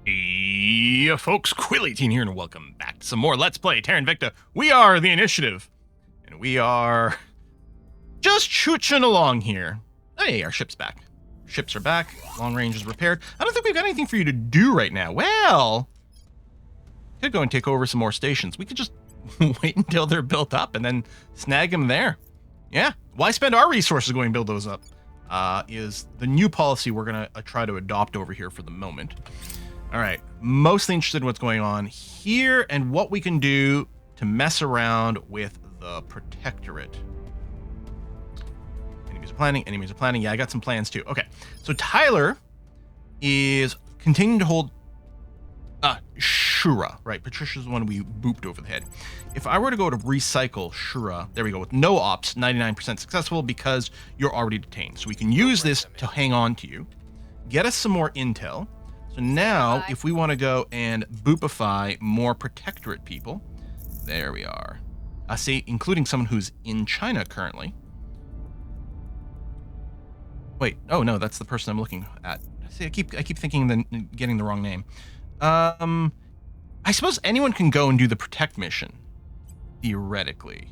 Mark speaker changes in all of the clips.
Speaker 1: Hey, folks, Quill18 here, and welcome back to some more Let's Play Terra Invicta. We are the Initiative, and we are just chooching along here. Hey, our ship's back. Ships are back. Long range is repaired. I don't think we've got anything for you to do right now. Well, could go and take over some more stations. We could just wait until they're built up and then snag them there. Yeah, why spend our resources going to build those up? Is the new policy we're going to try to adopt over here for the moment. All right, mostly interested in what's going on here and what we can do to mess around with the Protectorate. Enemies are planning. Yeah, I got some plans too. Okay, so Tyler is continuing to hold Shura, right? Patricia's the one we booped over the head. If I were to go to recycle Shura, there we go, with no ops, 99% successful because you're already detained. So we can use this to hang on to you, get us some more intel. So now, if we want to go and boopify more Protectorate people, there we are. I see, including someone who's in China currently. Wait, oh no, that's the person I'm looking at. See, I keep thinking getting the wrong name. I suppose anyone can go and do the Protect mission, theoretically.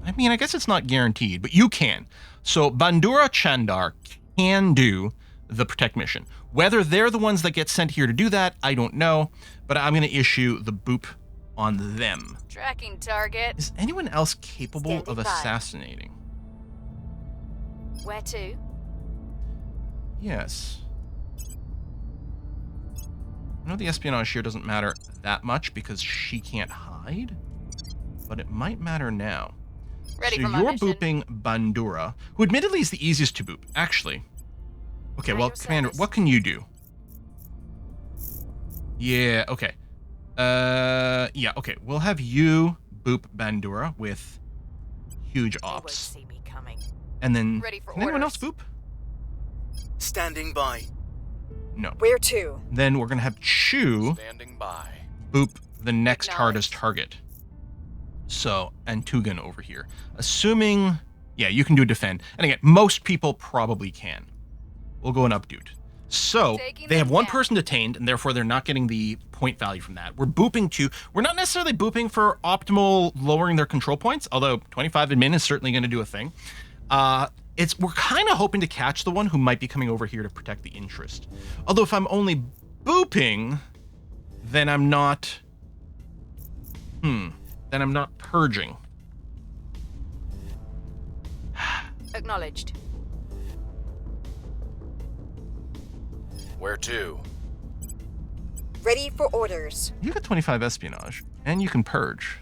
Speaker 1: I mean, I guess it's not guaranteed, but you can. So Bandura Chandar can do the Protect mission. Whether they're the ones that get sent here to do that, I don't know, but I'm going to issue the boop on them.
Speaker 2: Tracking target.
Speaker 1: Is anyone else capable of assassinating?
Speaker 2: Where to?
Speaker 1: Yes. I know the espionage here doesn't matter that much because she can't hide, but it might matter now.
Speaker 2: Ready
Speaker 1: so
Speaker 2: for my
Speaker 1: you're
Speaker 2: mission.
Speaker 1: booping Bandura, who admittedly is the easiest to boop, actually. Okay, well, Commander, what can you do? Yeah, okay. Yeah, okay. We'll have you boop Bandura with huge ops.
Speaker 2: See me coming.
Speaker 1: And then,
Speaker 2: Ready for
Speaker 1: can anyone else
Speaker 2: orders.
Speaker 1: boop?
Speaker 3: Standing by.
Speaker 1: No.
Speaker 4: Where to?
Speaker 1: Then we're going to have Chu
Speaker 3: Standing by.
Speaker 1: boop the next hardest
Speaker 2: Acknowledged.
Speaker 1: target. So, and Tugan over here. Assuming, yeah, you can do defend. And again, most people probably can. We'll go and updoot. So,
Speaker 2: Taking
Speaker 1: they have
Speaker 2: them
Speaker 1: one
Speaker 2: down.
Speaker 1: person detained, and therefore they're not getting the point value from that. We're booping two. We're not necessarily booping for optimal lowering their control points, although 25 admin is certainly going to do a thing. We're kind of hoping to catch the one who might be coming over here to protect the interest. Although if I'm only booping, then I'm not... then I'm not purging.
Speaker 2: Acknowledged.
Speaker 3: Where to?
Speaker 4: Ready for orders.
Speaker 1: You got 25 espionage, and you can purge.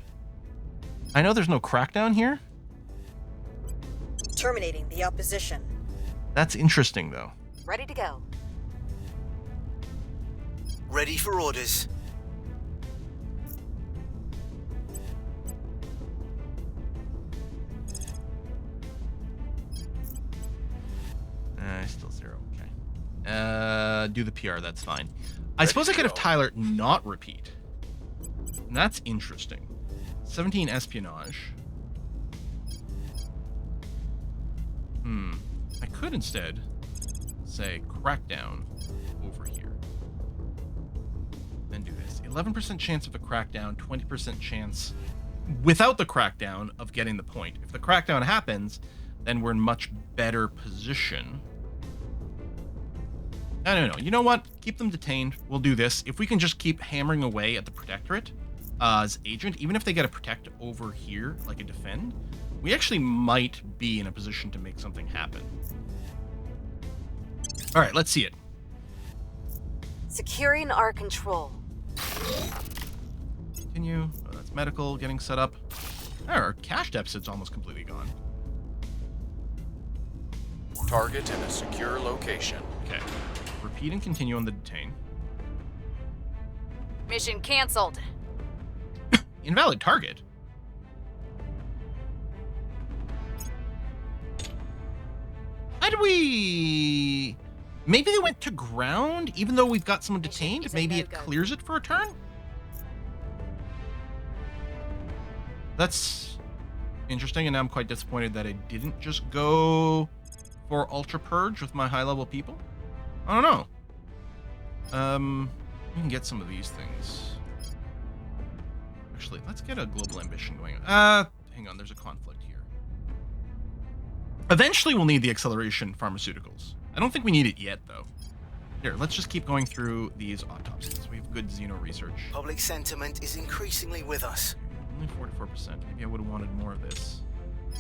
Speaker 1: I know there's no crackdown here.
Speaker 4: Terminating the opposition.
Speaker 1: That's interesting, though.
Speaker 2: Ready to go.
Speaker 3: Ready for orders.
Speaker 1: Still zero. Okay. Do the PR. That's fine. I suppose I could have Tyler not repeat. That's interesting. 17 espionage. I could instead say crackdown over here. Then do this. 11% chance of a crackdown, 20% chance without the crackdown of getting the point. If the crackdown happens, then we're in much better position. I don't know. You know what? Keep them detained. We'll do this. If we can just keep hammering away at the Protectorate as agent, even if they get a protect over here, like a defend, we actually might be in a position to make something happen. All right, let's see it.
Speaker 2: Securing our control.
Speaker 1: Continue. Oh, that's medical getting set up. Our cash deficit's almost completely gone.
Speaker 3: Target in a secure location.
Speaker 1: Okay. Repeat and continue on the detain.
Speaker 2: Mission canceled.
Speaker 1: Invalid target. How do we... Maybe they went to ground, even though we've got someone detained.
Speaker 2: is a
Speaker 1: Maybe it
Speaker 2: no-go.
Speaker 1: clears it for a turn? That's interesting, and now I'm quite disappointed that I didn't just go for Ultra Purge with my high-level people. I don't know. We can get some of these things. Actually, let's get a global ambition going. Hang on, there's a conflict here. Eventually, we'll need the acceleration pharmaceuticals. I don't think we need it yet, though. Here, let's just keep going through these autopsies. We have good xeno research.
Speaker 3: Public sentiment is increasingly with us.
Speaker 1: Only 44%. Maybe I would have wanted more of this.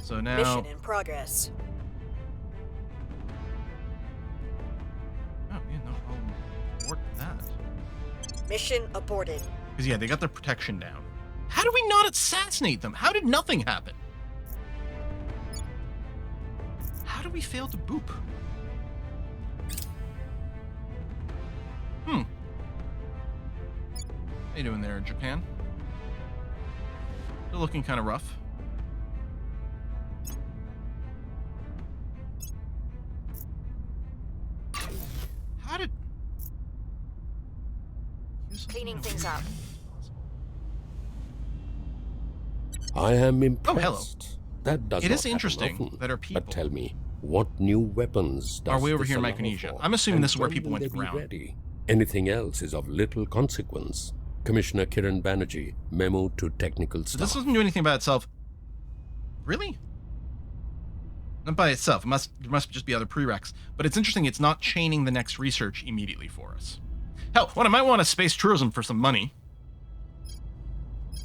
Speaker 1: So now...
Speaker 4: Mission in progress.
Speaker 1: Oh, yeah, no, I'll abort that.
Speaker 4: Mission aborted.
Speaker 1: Because, yeah, they got their protection down. How did we not assassinate them? How did nothing happen? How did we fail to boop? How you doing there, Japan? Still looking kind of rough. How did...
Speaker 2: Cleaning things up.
Speaker 5: I am impressed.
Speaker 1: Oh, hello.
Speaker 5: That does
Speaker 1: It
Speaker 5: not
Speaker 1: is
Speaker 5: happen
Speaker 1: interesting
Speaker 5: often.
Speaker 1: that our people...
Speaker 5: But tell me, what new weapons does
Speaker 1: Are we over
Speaker 5: this
Speaker 1: here in
Speaker 5: allow
Speaker 1: Micronesia?
Speaker 5: for?
Speaker 1: I'm assuming
Speaker 5: And
Speaker 1: this is where
Speaker 5: when
Speaker 1: people
Speaker 5: will
Speaker 1: went to
Speaker 5: they be
Speaker 1: ground.
Speaker 5: ready? Anything else is of little consequence. Commissioner Kiran Banerjee, memo to technical
Speaker 1: So
Speaker 5: staff.
Speaker 1: this doesn't do anything by itself. Really? Not by itself. There must just be other prereqs. But it's interesting, it's not chaining the next research immediately for us. Hell, what I might want is space tourism for some money.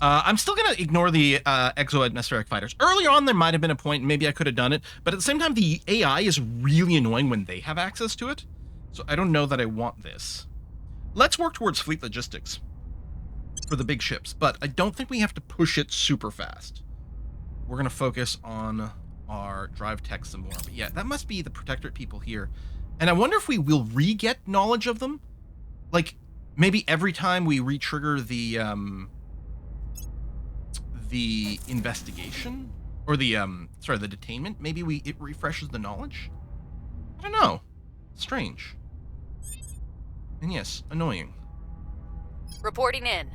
Speaker 1: I'm still going to ignore the exo-atmospheric fighters. Early on, there might have been a point, maybe I could have done it. But at the same time, the AI is really annoying when they have access to it. So I don't know that I want this. Let's work towards fleet logistics for the big ships. But I don't think we have to push it super fast. We're going to focus on our drive tech some more. But yeah, that must be the Protectorate people here. And I wonder if we will re-get knowledge of them. Like, maybe every time we re-trigger the investigation, or the detainment, maybe it refreshes the knowledge. I don't know. Strange. And yes, annoying.
Speaker 2: Reporting in.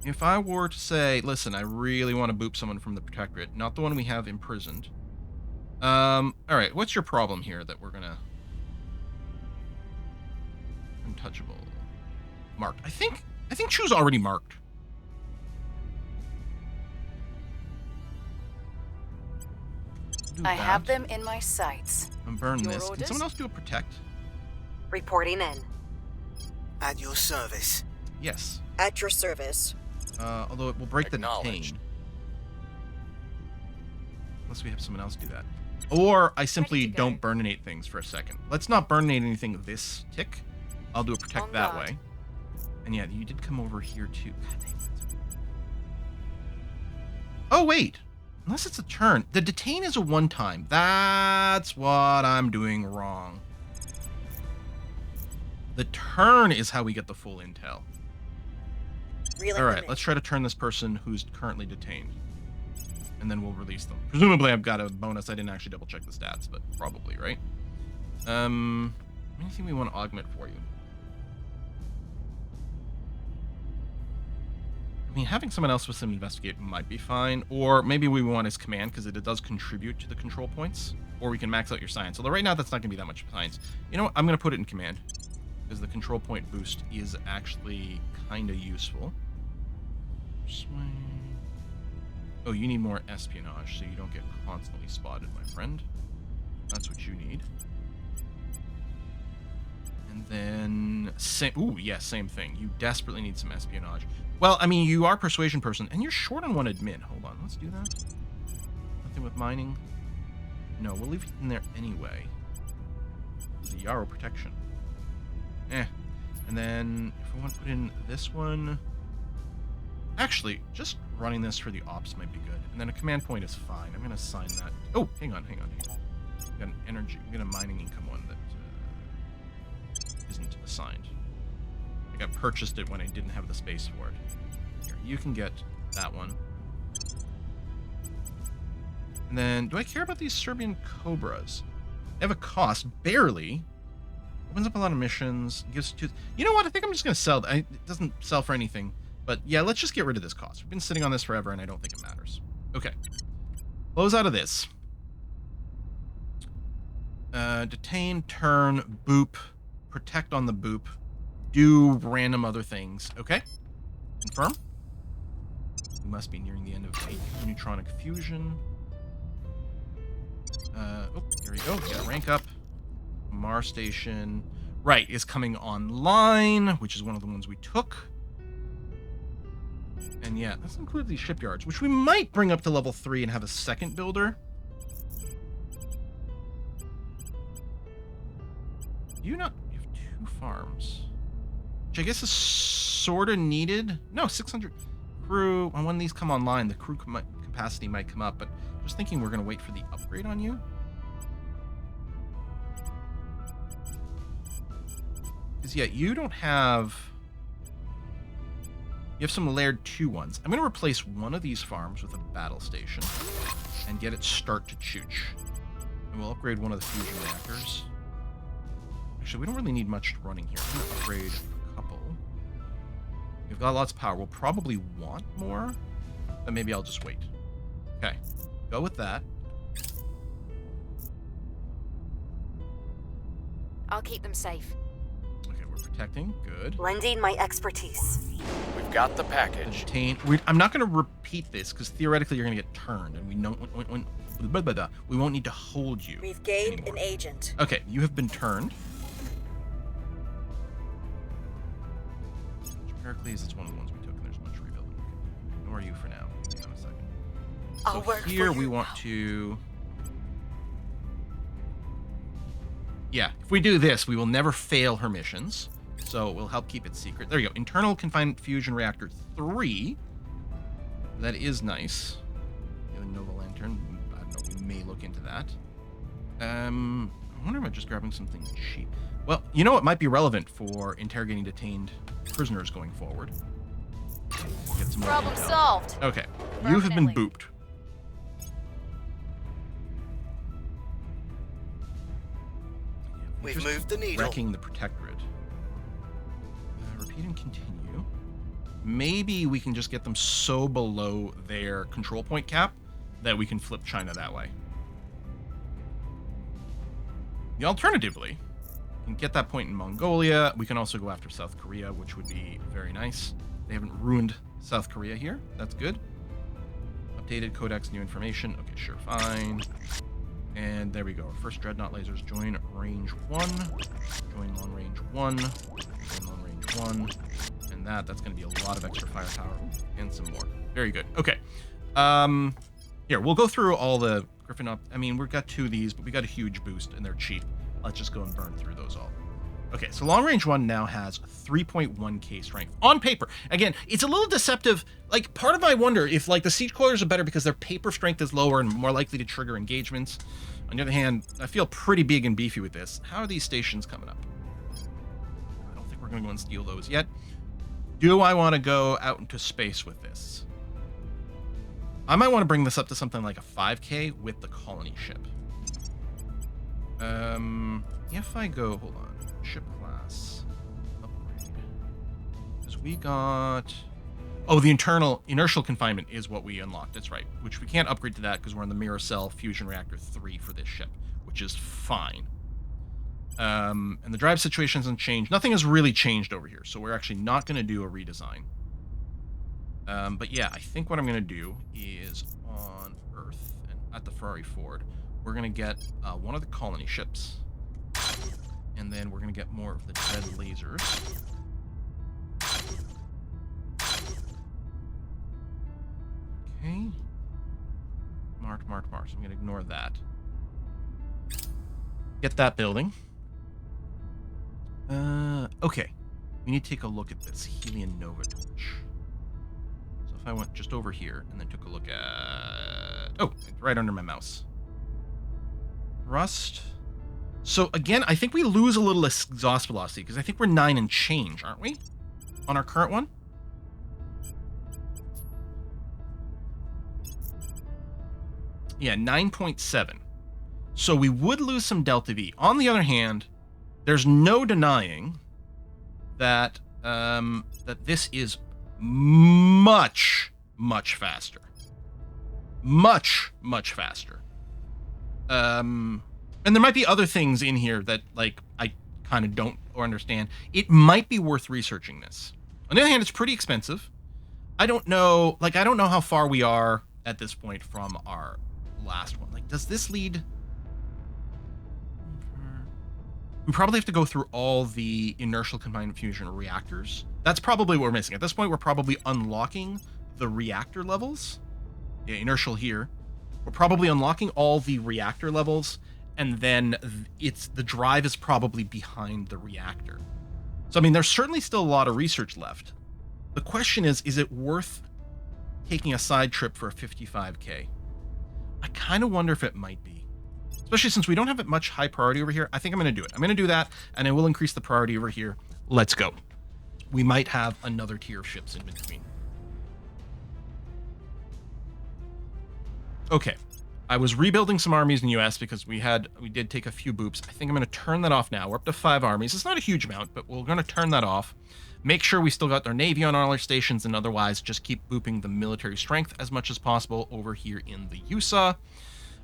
Speaker 1: If I were to say, listen, I really want to boop someone from the Protectorate, not the one we have imprisoned. All right, what's your problem here that we're gonna... Untouchable. Marked. I think Chu's already marked.
Speaker 2: I have them in my sights.
Speaker 1: And burn
Speaker 2: Your
Speaker 1: this. Can
Speaker 2: orders?
Speaker 1: someone else do a protect?
Speaker 4: Reporting in.
Speaker 3: At your service.
Speaker 1: Yes.
Speaker 4: At your service.
Speaker 1: Although it will break the
Speaker 3: Acknowledged.
Speaker 1: detain. Unless we have someone else do that. Or I simply
Speaker 2: Ready to go.
Speaker 1: don't burninate things for a second. Let's not burninate anything this tick. I'll do a protect
Speaker 2: On
Speaker 1: that
Speaker 2: guard.
Speaker 1: way. And yeah, you did come over here too. God dang it. Oh, wait. Unless it's a turn. The detain is a one-time. That's what I'm doing wrong. The turn is how we get the full intel.
Speaker 4: Reeling
Speaker 1: All
Speaker 4: them
Speaker 1: right,
Speaker 4: in.
Speaker 1: let's try to turn this person who's currently detained. And then we'll release them. Presumably I've got a bonus. I didn't actually double check the stats, but probably, right? Anything we want to augment for you? I mean, having someone else with some investigate might be fine. Or maybe we want his command, because it does contribute to the control points. Or we can max out your science. Although right now that's not going to be that much science. You know what? I'm going to put it in command. Because the control point boost is actually kind of useful. Oh, you need more espionage, so you don't get constantly spotted, my friend. That's what you need. And then... Ooh, yeah, same thing. You desperately need some espionage. Well, I mean, you are a persuasion person, and you're short on one admin. Hold on, let's do that. Nothing with mining? No, we'll leave it in there anyway. The Yarrow protection. And then, if we want to put in this one... Actually, just running this for the ops might be good. And then a command point is fine. I'm going to assign that... Oh, hang on. We got an energy... We got a mining income one that isn't assigned. I got purchased it when I didn't have the space for it. Here, you can get that one. And then, do I care about these Serbian Cobras? They have a cost, barely. Opens up a lot of missions. Gives to... You know what? I think I'm just going to sell... It doesn't sell for anything. But yeah, let's just get rid of this cost. We've been sitting on this forever, and I don't think it matters. Okay. Close out of this. Detain, turn, boop, protect on the boop, do random other things. Okay. Confirm. We must be nearing the end of neutronic fusion. Oh, here we go. Get a rank up. Mars Station. Right, is coming online, which is one of the ones we took. And yeah, let's include these shipyards, which we might bring up to level 3 and have a second builder. You have 2 farms. Which I guess is sort of needed. No, 600 crew. And when these come online, the crew capacity might come up, but just thinking we're going to wait for the upgrade on you. Because, yeah, you don't have... You have some layered 2 ones. I'm going to replace one of these farms with a battle station and get it start to chooch. And we'll upgrade one of the fusion reactors. Actually, we don't really need much running here. I'm going to upgrade a couple. We've got lots of power. We'll probably want more, but maybe I'll just wait. Okay, go with that.
Speaker 2: I'll keep them safe.
Speaker 1: Okay, we're protecting. Good.
Speaker 4: Lending my expertise.
Speaker 6: We've got the package.
Speaker 1: Detain. I'm not going to repeat this because theoretically you're going to get turned, and we won't need to hold you.
Speaker 4: We've gained
Speaker 1: anymore.
Speaker 4: an agent.
Speaker 1: Okay, you have been turned. Heracles is one of the ones we took, and there's much rebuilding. Okay. Ignore you for now. Hang on a second.
Speaker 4: I'll
Speaker 1: So
Speaker 4: work
Speaker 1: here
Speaker 4: for
Speaker 1: we
Speaker 4: you
Speaker 1: want
Speaker 4: now.
Speaker 1: to... Yeah, if we do this, we will never fail her missions. So we'll help keep it secret. There you go. Internal Confinement Fusion Reactor 3. That is nice. The Nova Lantern. I don't know. We may look into that. I wonder if I'm just grabbing something cheap. Well, you know what might be relevant for interrogating detained prisoners going forward. Get some more
Speaker 2: Problem
Speaker 1: detail.
Speaker 2: solved.
Speaker 1: Okay. You have been
Speaker 2: Permanently.
Speaker 1: booped.
Speaker 3: We've
Speaker 1: Just
Speaker 3: moved the needle.
Speaker 1: Wrecking the protectorate. Repeat and continue. Maybe we can just get them so below their control point cap that we can flip China that way. The alternatively, we can get that point in Mongolia. We can also go after South Korea, which would be very nice. They haven't ruined South Korea here. That's good. Updated codex, new information. Okay, sure, fine. And there we go. First Dreadnought lasers join range 1. Join long range 1. Join long range 1. And that's going to be a lot of extra firepower. And some more. Very good. Okay. Here, we'll go through all the Griffin up. I mean, we've got 2 of these, but we got a huge boost, and they're cheap. Let's just go and burn through those all. Okay, so long range 1 now has 3.1k strength on paper. Again, it's a little deceptive. Like, part of I wonder if like the siege coilers are better because their paper strength is lower and more likely to trigger engagements. On the other hand, I feel pretty big and beefy with this. How are these stations coming up? I don't think we're going to go and steal those yet. Do I want to go out into space with this? I might want to bring this up to something like a 5k with the colony ship. If I go, hold on, ship class upgrade, because we got, oh, the inertial confinement is what we unlocked. That's right, which we can't upgrade to that because we're in the Mirror Cell Fusion Reactor 3 for this ship, which is fine. And the drive situation hasn't changed. Nothing has really changed over here, so we're actually not going to do a redesign. But yeah, I think what I'm going to do is on Earth and at the Ferrari Ford, we're going to get one of the colony ships, and then we're going to get more of the dread lasers. Okay. Mark. So I'm going to ignore that. Get that building. Okay. We need to take a look at this Helion Nova torch. So if I went just over here and then took a look at... Oh, it's right under my mouse. Rust. So again, I think we lose a little exhaust velocity because I think we're 9 and change, aren't we? On our current one? Yeah, 9.7. So we would lose some delta V. On the other hand, there's no denying that that this is much faster. Much faster. And there might be other things in here that like I kind of don't or understand, it might be worth researching this. On the other hand, it's pretty expensive. I don't know how far we are at this point from our last one. Like, does this lead? We probably have to go through all the inertial combined fusion reactors. That's probably what we're missing. At this point, we're probably unlocking the reactor levels. Yeah, inertial here. We're probably unlocking all the reactor levels, and then the drive is probably behind the reactor. So, I mean, there's certainly still a lot of research left. The question is it worth taking a side trip for a 55K? I kind of wonder if it might be. Especially since we don't have it much high priority over here. I think I'm going to do it. I'm going to do that, and I will increase the priority over here. Let's go. We might have another tier of ships in between. Okay. I was rebuilding some armies in the US because we did take a few boops. I think I'm going to turn that off now. We're up to 5 armies. It's not a huge amount, but we're going to turn that off. Make sure we still got their navy on all our stations, and otherwise just keep booping the military strength as much as possible over here in the USA.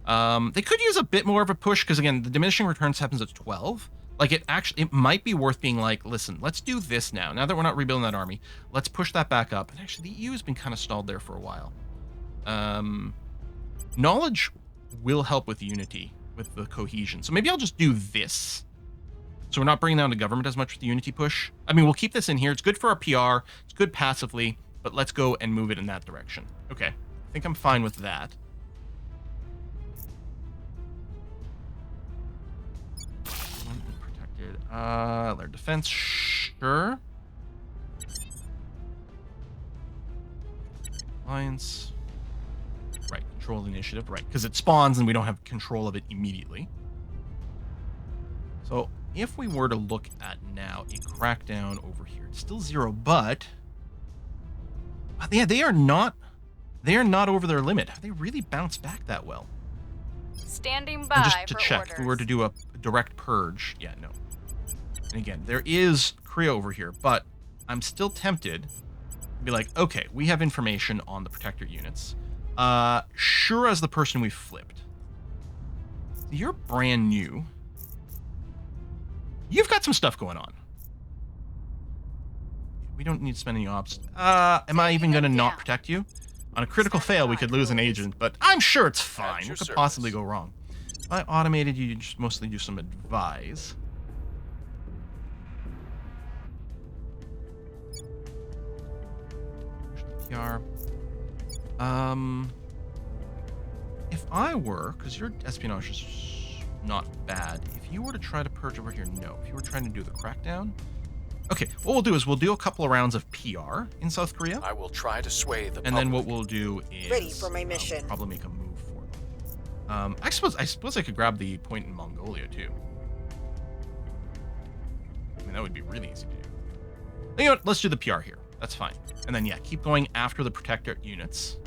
Speaker 1: They could use a bit more of a push because, again, the diminishing returns happens at 12. Like, it might be worth being like, listen, let's do this now. Now that we're not rebuilding that army, let's push that back up. And actually, the EU has been kind of stalled there for a while. Knowledge will help with unity, with the cohesion. So maybe I'll just do this. So we're not bringing down the government as much with the unity push. I mean, we'll keep this in here. It's good for our PR. It's good passively, but let's go and move it in that direction. Okay. I think I'm fine with that. Protected. Their defense, sure. Alliance. Right, control the initiative, right, because it spawns and we don't have control of it immediately. So if we were to look at now a crackdown over here, it's still 0, but yeah, they are not over their limit. Have they really bounced back that well?
Speaker 2: Standing by.
Speaker 1: And just to
Speaker 2: for
Speaker 1: check,
Speaker 2: orders.
Speaker 1: if we were to do a direct purge, yeah, no. And again, there is Korea over here, but I'm still tempted to be like, okay, we have information on the protector units. Sure as the person we flipped. You're brand new. You've got some stuff going on. We don't need to spend any ops. Am I even going to not protect you? On a critical fail, we could lose an agent, but I'm sure it's fine. What could possibly go wrong? If I automated you, just mostly do some advise. PR. If I were, because your espionage is not bad, if you were to try to purge over here, no. If you were trying to do the crackdown, okay, what we'll do is we'll do a couple of rounds of PR in South Korea.
Speaker 6: I will try to sway the
Speaker 1: and then what we'll do is
Speaker 4: Ready for my mission.
Speaker 1: Probably make a move for them. I suppose I could grab the point in Mongolia too. I mean, that would be really easy to do. You know what? Let's do the PR here. That's fine. And then, yeah, keep going after the protector units.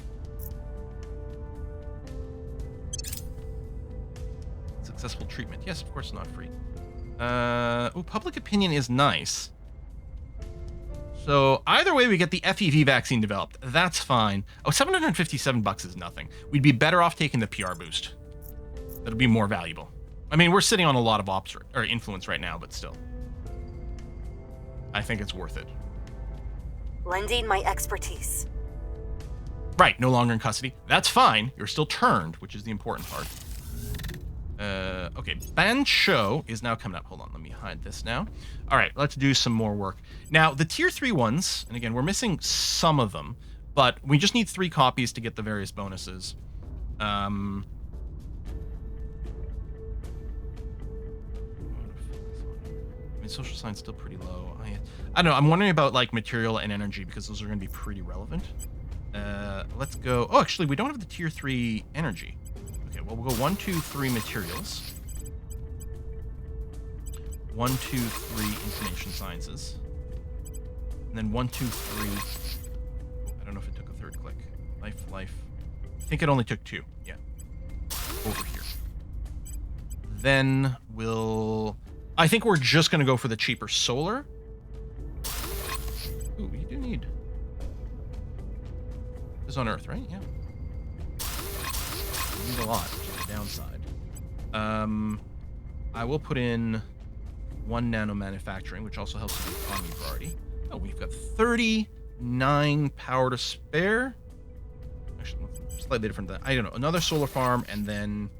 Speaker 1: Successful treatment. Yes, of course, not free. Public opinion is nice. So either way, we get the FEV vaccine developed. That's fine. Oh, $757 is nothing. We'd be better off taking the PR boost. That'll be more valuable. I mean, we're sitting on a lot of ops or influence right now, but still. I think it's worth it.
Speaker 4: Lending my expertise.
Speaker 1: Right, no longer in custody. That's fine. You're still turned, which is the important part. Okay, Bancho is now coming up. Hold on, let me hide this now. All right, let's do some more work. Now, the tier 3 ones, and again, we're missing some of them, but we just need 3 copies to get the various bonuses. I mean, social science still pretty low. I don't know, I'm wondering about like material and energy because those are going to be pretty relevant. Let's go. Oh, actually, we don't have the tier 3 energy. Okay, well, we'll go 1, 2, 3 materials. 1, 2, 3 information sciences. And then 1, 2, 3. I don't know if it took a third click. Life. I think it only took 2. Yeah. Over here. Then I think we're just going to go for the cheaper solar. Ooh, you do need. This is on Earth, right? Yeah. You need a lot, which is the downside. I will put in 1 nano manufacturing, which also helps with the economy priority. Oh, we've got 39 power to spare. Actually, slightly different than, I don't know, another solar farm, and then...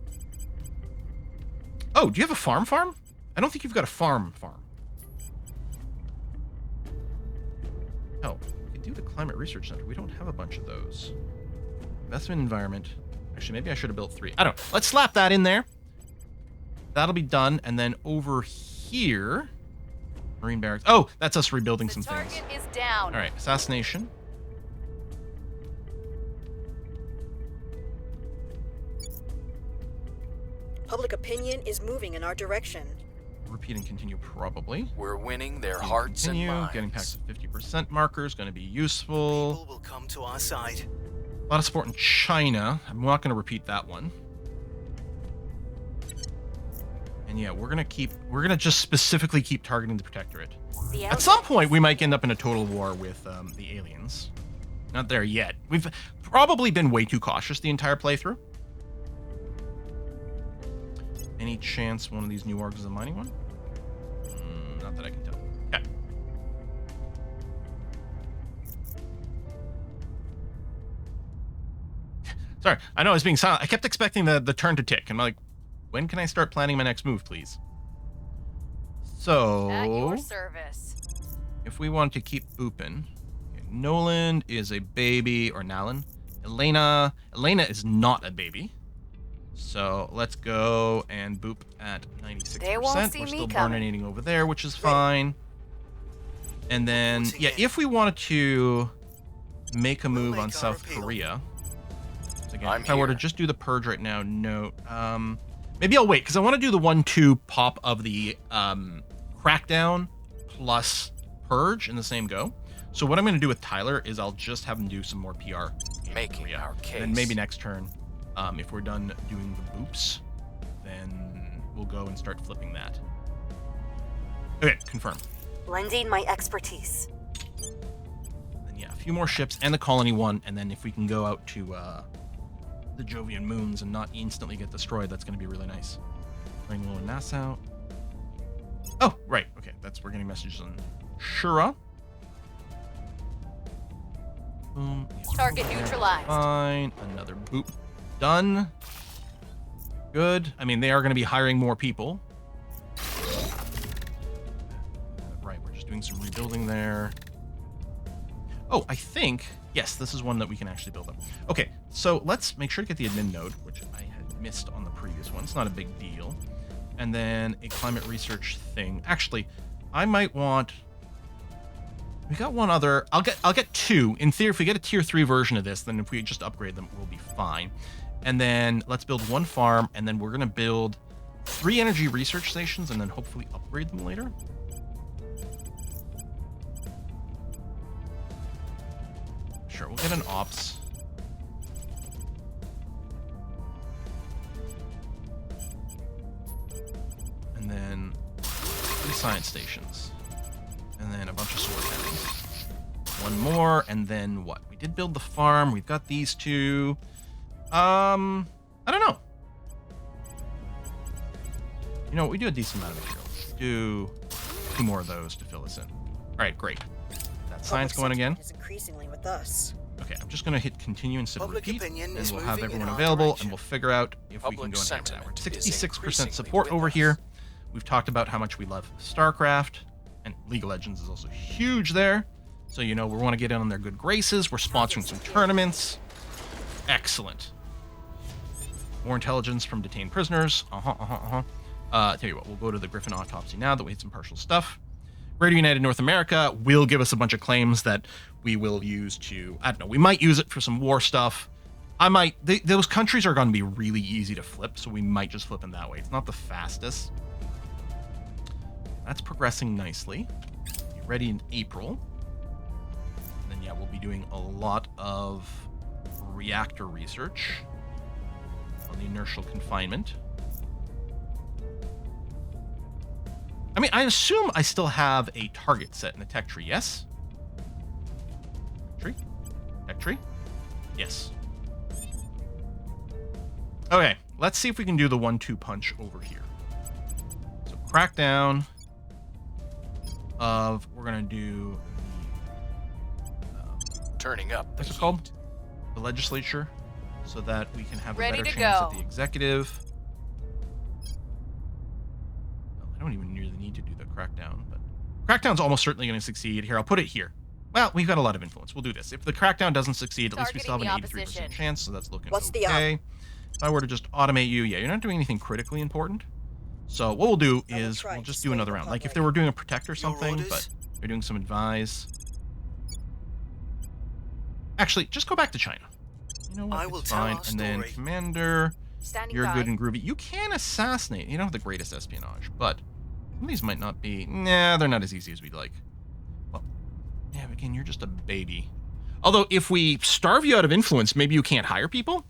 Speaker 1: Oh, do you have a farm? I don't think you've got a farm. Oh, we could do the climate research center. We don't have a bunch of those. Investment environment. Actually, maybe I should have built 3. I don't know. Let's slap that in there. That'll be done. And then over here, Marine barracks. Oh, that's us rebuilding some things.
Speaker 2: The target is down.
Speaker 1: All right, assassination.
Speaker 4: Public opinion is moving in our direction.
Speaker 1: Repeat and continue, probably.
Speaker 6: We're winning their
Speaker 1: Repeat
Speaker 6: hearts and
Speaker 1: continue.
Speaker 6: minds.
Speaker 1: Getting past the 50% marker is going to be useful.
Speaker 3: People will come to our side.
Speaker 1: A lot of support in China. I'm not going to repeat that one. And yeah, we're going to just specifically keep targeting the Protectorate. At some point, we might end up in a total war with the aliens. Not there yet. We've probably been way too cautious the entire playthrough. Any chance one of these new orgs is a mining one? Not that I can tell. Okay. Sorry, I know I was being silent. I kept expecting the turn to tick. I'm like, when can I start planning my next move, please? So...
Speaker 2: At your service.
Speaker 1: If we want to keep booping... Okay, Noland is a baby, or Nalan. Elena is not a baby. So let's go and boop at 96%.
Speaker 2: They won't see
Speaker 1: We're
Speaker 2: me
Speaker 1: still
Speaker 2: coming.
Speaker 1: barninating over there, which is fine. And then, yeah, if we wanted to make a move on South Korea... So again, if I were to just do the purge right now, no. Maybe I'll wait, because I want to do the 1-2 pop of the crackdown plus purge in the same go. So what I'm going to do with Tyler is I'll just have him do some more PR.
Speaker 6: Making our case.
Speaker 1: And maybe next turn, if we're done doing the boops, then we'll go and start flipping that. Okay, confirm.
Speaker 4: Lending my expertise.
Speaker 1: Then yeah, a few more ships and the colony one, and then if we can go out to the Jovian moons and not instantly get destroyed, that's going to be really nice. Running low in Nassau. Oh, right. Okay, we're getting messages on Shura. Boom. Yes,
Speaker 2: Target neutralized.
Speaker 1: Fine. Another boop. Done. Good. I mean, they are going to be hiring more people. Right, we're just doing some rebuilding there. Oh, I think... Yes, this is one that we can actually build up. Okay, so let's make sure to get the admin node, which I had missed on the previous one. It's not a big deal. And then a climate research thing. Actually, I might want... We got one other... I'll get 2. In theory, if we get a tier 3 version of this, then if we just upgrade them, we'll be fine. And then let's build 1 farm, and then we're going to build 3 energy research stations, and then hopefully upgrade them later. Sure, we'll get an ops. And then 3 science stations. And then a bunch of sword headings. 1 more, and then what? We did build the farm. We've got these 2. I don't know. You know, we do a decent amount of material. Do 2 more of those to fill us in. All right, great. That science going again.
Speaker 4: Is increasingly with us.
Speaker 1: Okay, I'm just going to hit continue instead of
Speaker 3: Public
Speaker 1: repeat,
Speaker 3: opinion
Speaker 1: and
Speaker 3: is
Speaker 1: we'll have
Speaker 3: moving in
Speaker 1: everyone
Speaker 3: our
Speaker 1: available,
Speaker 3: direction.
Speaker 1: and we'll figure out if we can
Speaker 6: Public
Speaker 1: go into that.
Speaker 6: sentiment
Speaker 1: We're
Speaker 6: is
Speaker 1: 66%
Speaker 6: increasingly
Speaker 1: support
Speaker 6: with
Speaker 1: over
Speaker 6: us.
Speaker 1: here. We've talked about how much we love StarCraft, and League of Legends is also huge there. So, you know, we want to get in on their good graces. We're sponsoring some tournaments. Excellent. More intelligence from detained prisoners. Tell you what, we'll go to the Griffin autopsy now that we had some partial stuff. Greater United North America will give us a bunch of claims that we will use to, I don't know, we might use it for some war stuff. Those countries are going to be really easy to flip, so we might just flip them that way. It's not the fastest. That's progressing nicely. Be ready in April. And then, yeah, we'll be doing a lot of reactor research on the inertial confinement. I mean, I assume I still have a target set in the tech tree, yes? Tree? Tech tree? Yes. Okay, let's see if we can do the 1-2 punch over here. So crackdown, of we're gonna do
Speaker 6: Turning up the
Speaker 1: what's it
Speaker 6: heat.
Speaker 1: called? The legislature, so that we can have a
Speaker 2: Ready
Speaker 1: better
Speaker 2: to
Speaker 1: chance
Speaker 2: go.
Speaker 1: at the executive. Well, I don't even really need to do the crackdown, but crackdown's almost certainly going to succeed. Here, I'll put it here. Well, we've got a lot of influence. We'll do this. If the crackdown doesn't succeed, at least we still have an
Speaker 2: Targeting the
Speaker 1: 83%
Speaker 2: opposition.
Speaker 1: chance, so that's looking
Speaker 4: What's the
Speaker 1: okay. If I were to just automate you, yeah, you're not doing anything critically important. So what we'll do
Speaker 4: I will
Speaker 1: is
Speaker 4: try
Speaker 1: we'll
Speaker 4: to
Speaker 1: just do
Speaker 4: sway
Speaker 1: another
Speaker 4: the
Speaker 1: round. Like if
Speaker 4: public.
Speaker 1: they were doing a protect or
Speaker 3: Your
Speaker 1: something,
Speaker 3: orders?
Speaker 1: but they're doing some advise. Actually, just go back to China. You know what?
Speaker 3: I will
Speaker 1: It's
Speaker 3: tell
Speaker 1: fine.
Speaker 3: our
Speaker 1: And then
Speaker 3: story.
Speaker 1: Commander,
Speaker 2: Standing
Speaker 1: you're
Speaker 2: by.
Speaker 1: good and groovy. You can assassinate. You don't have the greatest espionage, but some of these might not be. Nah, they're not as easy as we'd like. Well, yeah, again, you're just a baby. Although, if we starve you out of influence, maybe you can't hire people.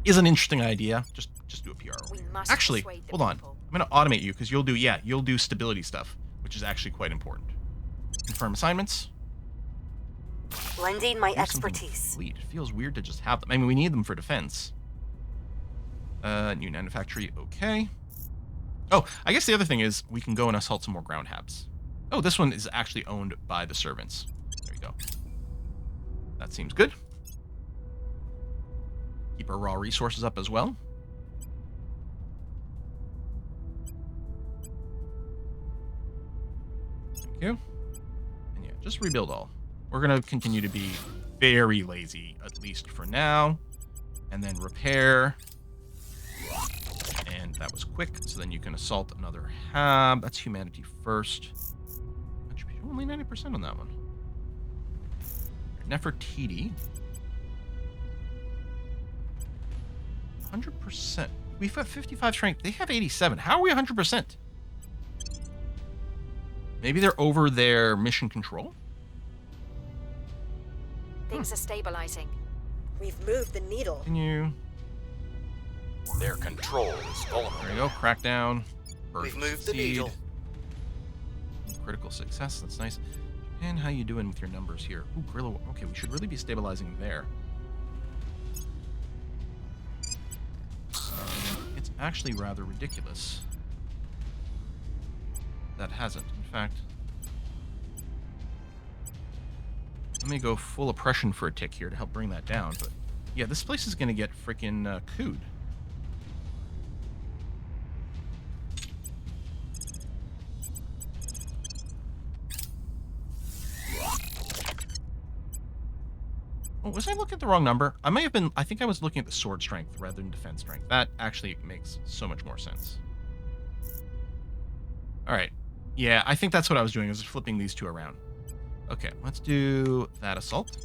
Speaker 1: Is an interesting idea. Just do a PR.
Speaker 2: We must
Speaker 1: Actually,
Speaker 2: persuade the
Speaker 1: hold on.
Speaker 2: people.
Speaker 1: I'm gonna automate you because you'll do stability stuff, which is actually quite important. Confirm assignments.
Speaker 4: Lending my
Speaker 1: Do something
Speaker 4: expertise.
Speaker 1: fleet. It feels weird to just have them. I mean, we need them for defense. New manufactory, okay. Oh, I guess the other thing is we can go and assault some more ground habs. Oh, this one is actually owned by the servants. There you go. That seems good. Keep our raw resources up as well. Thank you. And yeah, just rebuild all. We're going to continue to be very lazy, at least for now. And then repair. And that was quick, so then you can assault another hab. That's humanity first. That should be only 90% on that one. Nefertiti. 100%. We've got 55 strength. They have 87. How are we 100%? Maybe they're over their mission control?
Speaker 2: Things are stabilizing.
Speaker 4: We've moved the needle.
Speaker 1: Can you...
Speaker 6: Their control is vulnerable.
Speaker 1: There you go. Crackdown.
Speaker 3: We've moved the
Speaker 1: Succeed.
Speaker 3: needle.
Speaker 1: Critical success. That's nice. And how you doing with your numbers here? Ooh, guerrilla. Okay, we should really be stabilizing there. It's actually rather ridiculous. That hasn't. In fact, let me go full oppression for a tick here to help bring that down. But yeah, this place is going to get freaking cooed. Oh, was I looking at the wrong number? I may have been. I think I was looking at the sword strength rather than defense strength. That actually makes so much more sense. All right. Yeah, I think that's what I was doing. I was just flipping these two around. Okay, let's do that assault.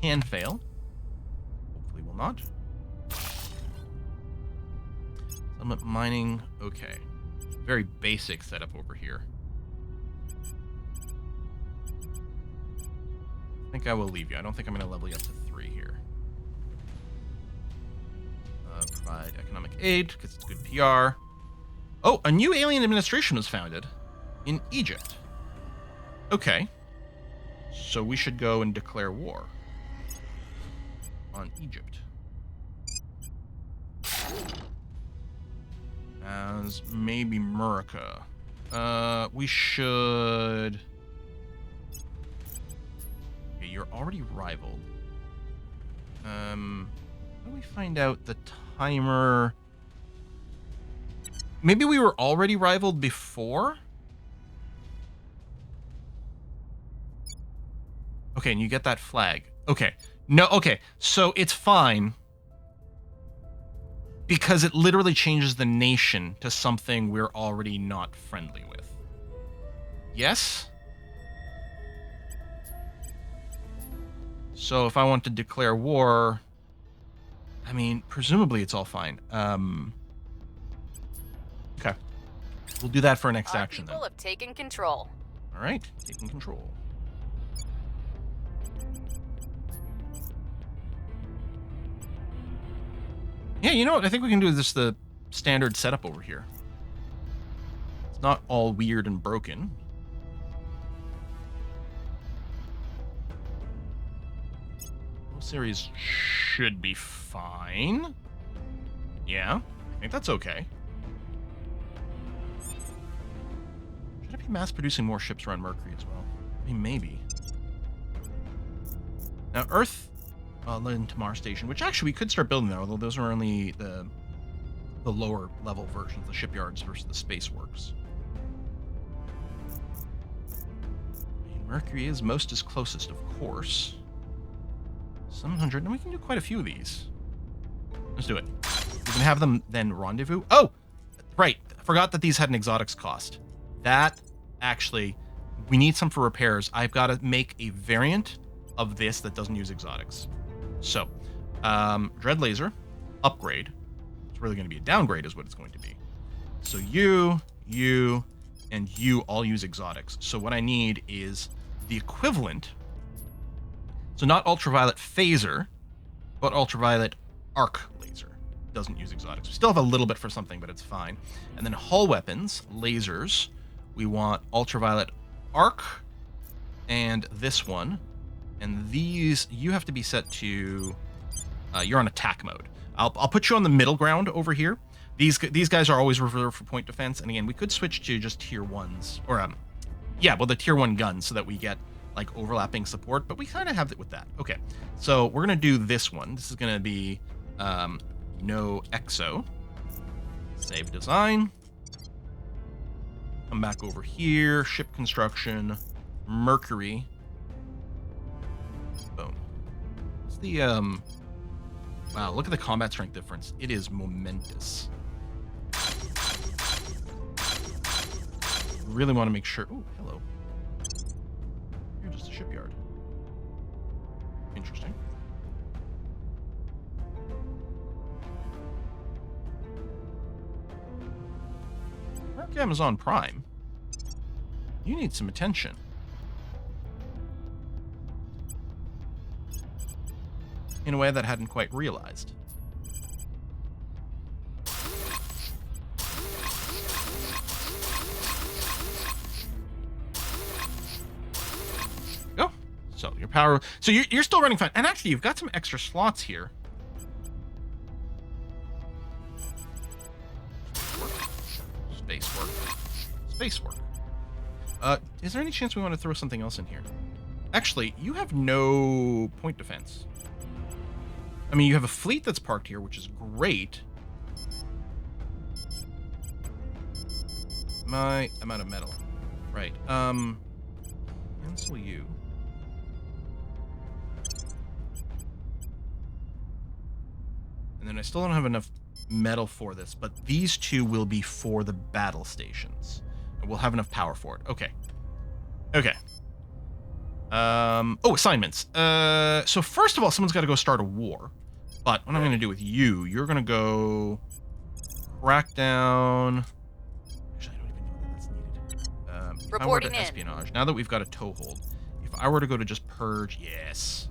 Speaker 1: Can fail. Hopefully will not. Settlement mining. Okay. Very basic setup over here. I think I will leave you. I don't think I'm going to level you up to 3 here. Provide economic aid, because it's good PR. Oh, a new alien administration was founded in Egypt. Okay. So we should go and declare war on Egypt. As maybe Murica. We should... Okay, you're already rivaled. How do we find out the timer? Maybe we were already rivaled before? Okay, and you get that flag. Okay. No, okay. So it's fine. Because it literally changes the nation to something we're already not friendly with. Yes? So if I want to declare war, I mean, presumably it's all fine. Okay. We'll do that for our next
Speaker 2: Our
Speaker 1: action then.
Speaker 2: people have taken control.
Speaker 1: All right, taking control. Yeah, you know what? I think we can do this the standard setup over here. It's not all weird and broken. Whole series should be fine. Yeah, I think that's okay. Should I be be mass producing more ships around Mercury as well. I mean, maybe. Now, Earth, then to Mars Station, which actually we could start building there, although those are only the lower level versions, the shipyards versus the space works. I mean, Mercury is closest, of course. 700, and we can do quite a few of these. Let's do it. We can have them then rendezvous. Oh, right. I forgot that these had an exotics cost. That, actually, we need some for repairs. I've got to make a variant of this that doesn't use exotics. So, Dread Laser, upgrade. It's really going to be a downgrade is what it's going to be. So you, and you all use exotics. So what I need is the equivalent. So not ultraviolet phaser, but ultraviolet arc laser. Doesn't use exotics. We still have a little bit for something, but it's fine. And then hull weapons, lasers. We want ultraviolet arc and this one. And these, you have to be set to, you're on attack mode. I'll put you on the middle ground over here. These guys are always reserved for point defense. And again, we could switch to just tier 1s. Or, the tier 1 guns so that we get, like, overlapping support. But we kind of have it with that. Okay, so we're going to do this one. This is going to be no exo. Save design. Come back over here. Ship construction. Mercury. Boom. It's the, wow, look at the combat strength difference. It is momentous. Really want to make sure. Oh, hello. You're just a shipyard. Interesting. Okay, Amazon Prime. You need some attention. In a way that I hadn't quite realized. Go. So your power. So you're still running fine, and actually you've got some extra slots here. Space work. Space work. Is there any chance we want to throw something else in here? Actually, you have no point defense. I mean, you have a fleet that's parked here, which is great. My amount of metal. Right. Cancel you. And then I still don't have enough metal for this, but these two will be for the battle stations. And we'll have enough power for it. Okay. Okay. Oh, assignments. So first of all, someone's got to go start a war. But what I'm going to do with you, you're going to go crack down. Actually, I don't even know that that's needed. If I were to espionage, now that we've got a toehold, if I were to go to just purge, yes.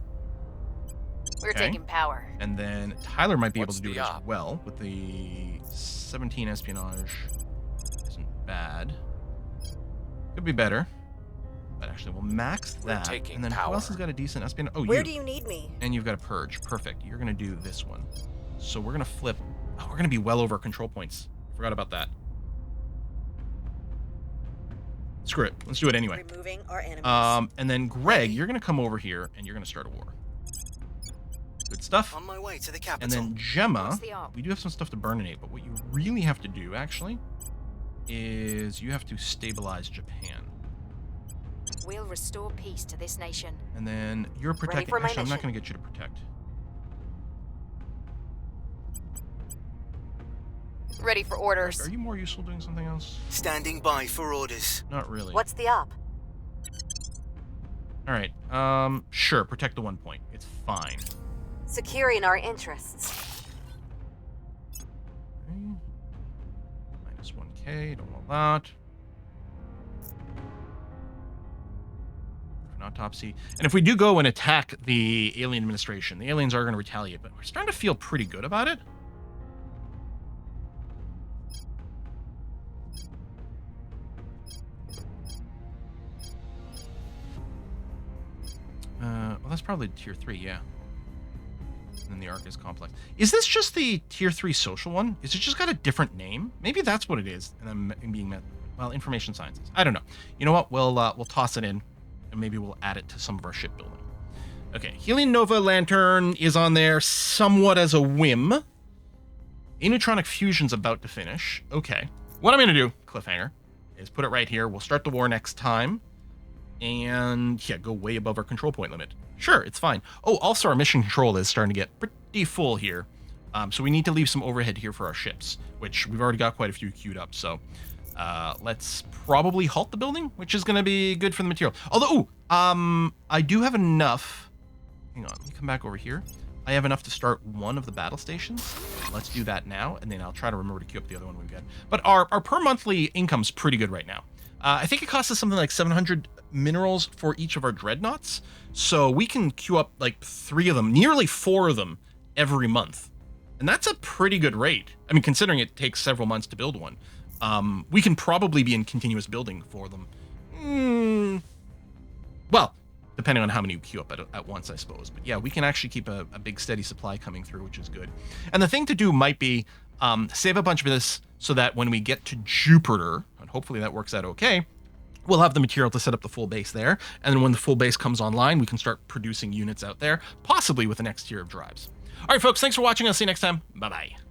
Speaker 2: We're taking power.
Speaker 1: And then Tyler might be able to do it as well with the 17 espionage. Isn't bad. Could be better. But actually, we'll max that. And then who else has got a decent espionage? Oh,
Speaker 4: Where do you need me?
Speaker 1: And you've got a purge. Perfect. You're going to do this one. So we're going to flip. Oh, we're going to be well over control points. Forgot about that. Screw it. Let's do it anyway.
Speaker 4: Removing our enemies.
Speaker 1: And then Greg, you're going to come over here and you're going to start a war. Good stuff.
Speaker 3: On my way to the capital.
Speaker 1: And then Gemma, we do have some stuff to burninate, but what you really have to do, actually, is you have to stabilize Japan.
Speaker 2: We'll restore peace to this nation.
Speaker 1: And then you're protecting. Actually, I'm not going to get you to protect.
Speaker 2: Ready for orders.
Speaker 1: Are you more useful doing something else?
Speaker 3: Standing by for orders.
Speaker 1: Not really.
Speaker 4: What's the op?
Speaker 1: All right. Sure. Protect the 1 point. It's fine.
Speaker 4: Securing our interests.
Speaker 1: Okay. Minus 1k. Don't want that. An autopsy. And if we do go and attack the alien administration, the aliens are going to retaliate, but we're starting to feel pretty good about it. Well, that's probably tier 3, yeah. And then the Arc is complex. Is this just the tier 3 social one? Is it just got a different name? Maybe that's what it is, and I'm being well, information sciences. I don't know. You know what? We'll toss it in, and maybe we'll add it to some of our shipbuilding. Okay, Helium Nova Lantern is on there somewhat as a whim. Anetronic Fusion's about to finish. Okay. What I'm going to do, cliffhanger, is put it right here. We'll start the war next time. And, yeah, go way above our control point limit. Sure, it's fine. Oh, also our mission control is starting to get pretty full here. So we need to leave some overhead here for our ships, which we've already got quite a few queued up. So let's probably halt the building, which is going to be good for the material. Although, I do have enough. Hang on, let me come back over here. I have enough to start one of the battle stations. Let's do that now, and then I'll try to remember to queue up the other one we've got. But our per monthly income's pretty good right now. I think it costs us something like 700 minerals for each of our dreadnoughts. So we can queue up like 3 of them, nearly 4 of them every month. And that's a pretty good rate. I mean, considering it takes several months to build one. We can probably be in continuous building for them. Well, depending on how many you queue up at once, I suppose. But yeah, we can actually keep a big steady supply coming through, which is good. And the thing to do might be save a bunch of this so that when we get to Jupiter, and hopefully that works out okay, we'll have the material to set up the full base there. And then when the full base comes online, we can start producing units out there, possibly with the next tier of drives. All right, folks, thanks for watching. I'll see you next time. Bye-bye.